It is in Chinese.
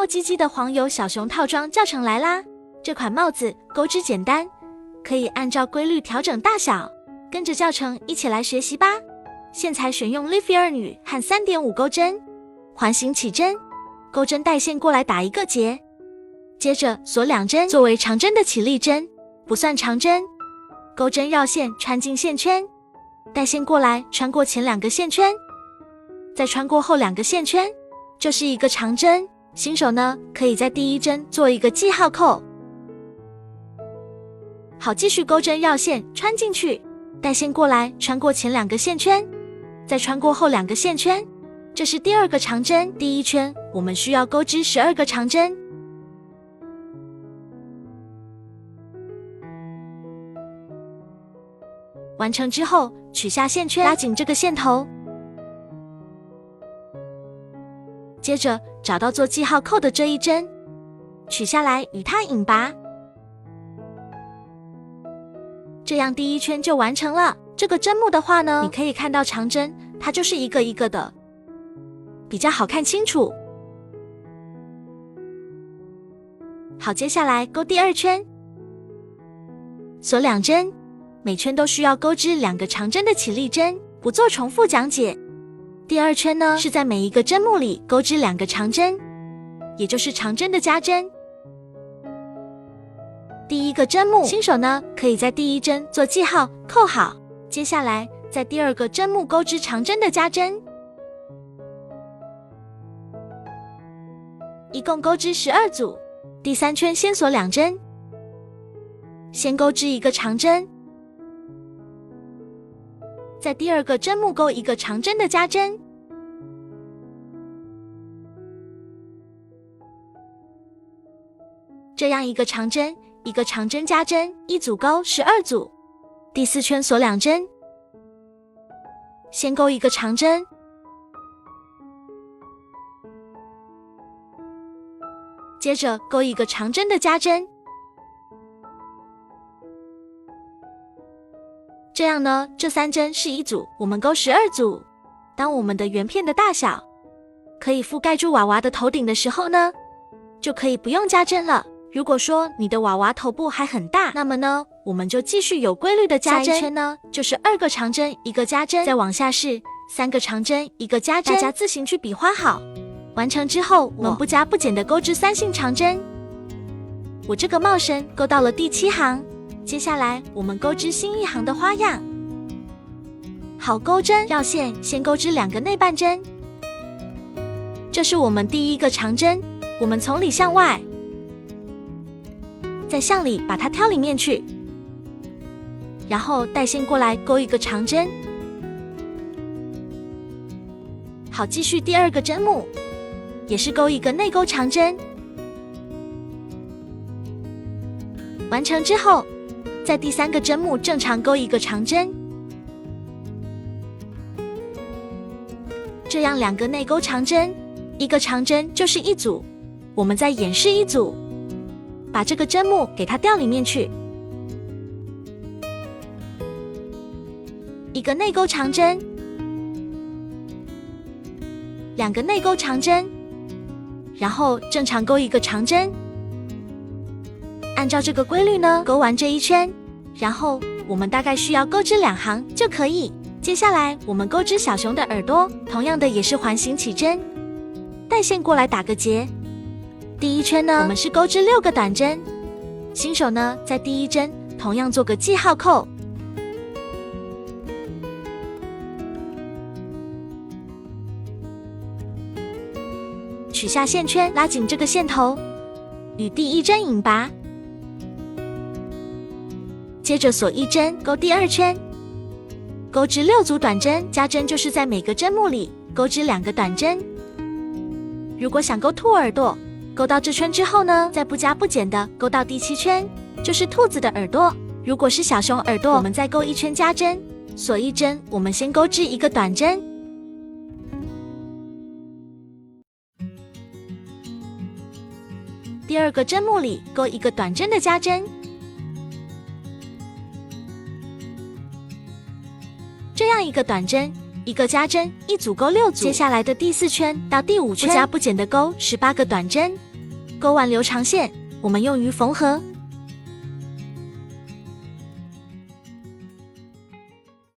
糯叽叽的黄油小熊套装教程来啦！这款帽子钩织简单，可以按照规律调整大小，跟着教程一起来学习吧。线材选用 Liffy 2女和 3.5 钩针，环形起针，钩针带线过来打一个结，接着锁2针作为长针的起立针，不算长针。钩针绕线穿进线圈，带线过来穿过前2个线圈，再穿过后2个线圈，就是一个长针。新手呢，可以在第1针做一个记号扣。好，继续钩针绕线穿进去，带线过来穿过前2个线圈，再穿过后2个线圈，这是第2个长针。第1圈我们需要钩织12个长针。完成之后，取下线圈，拉紧这个线头，接着找到做记号扣的这一针，取下来与它引拔，这样第1圈就完成了。这个针目的话呢，你可以看到长针，它就是一个一个的，比较好看清楚。好，接下来钩第2圈，锁2针，每圈都需要钩织2个长针的起立针，不做重复讲解。第2圈呢，是在每一个针目里钩织2个长针，也就是长针的加针。第1个针目，新手呢可以在第1针做记号扣好，接下来在第2个针目钩织长针的加针，一共钩织12组。第3圈先锁2针，先钩织一个长针，在第2个针目钩一个长针的加针，这样一个长针一个长针加针，一组钩12组。第4圈锁2针，先钩一个长针，接着钩一个长针的加针，这样呢，这3针是一组，我们钩12组。当我们的圆片的大小可以覆盖住娃娃的头顶的时候呢，就可以不用加针了。如果说你的娃娃头部还很大，那么呢，我们就继续有规律的加针。下一圈呢，就是2个长针一个加针，再往下是3个长针一个加针，大家自行去比划好。完成之后，我们不加不减的钩织3性长针。我这个帽绳钩到了第7行，接下来我们钩织新1行的花样。好，钩针绕线，先钩织2个内半针，这是我们第1个长针，我们从里向外，再向里把它挑里面去，然后带线过来钩一个长针。好，继续第2个针目，也是钩一个内钩长针。完成之后，在第3个针目正常钩一个长针，这样2个内钩长针，一个长针就是一组。我们再演示一组，把这个针目给它调里面去，一个内钩长针，2个内钩长针，然后正常钩一个长针。按照这个规律呢，钩完这1圈，然后我们大概需要钩织2行就可以。接下来我们钩织小熊的耳朵，同样的也是环形起针，带线过来打个结。第1圈呢，我们是钩织6个短针，新手呢在第1针同样做个记号扣。取下线圈，拉紧这个线头，与第1针引拔，接着锁1针，钩第2圈，钩织6组短针，加针就是在每个针目里钩织2个短针。如果想钩兔耳朵，钩到这圈之后呢，再不加不减的钩到第7圈，就是兔子的耳朵。如果是小熊耳朵，我们再钩1圈加针，锁1针，我们先钩织1个短针。第2个针目里钩1个短针的加针，这样一个短针一个加针，一组钩6组。接下来的第4圈到第5圈不加不减的钩18个短针，钩完留长线，我们用于缝合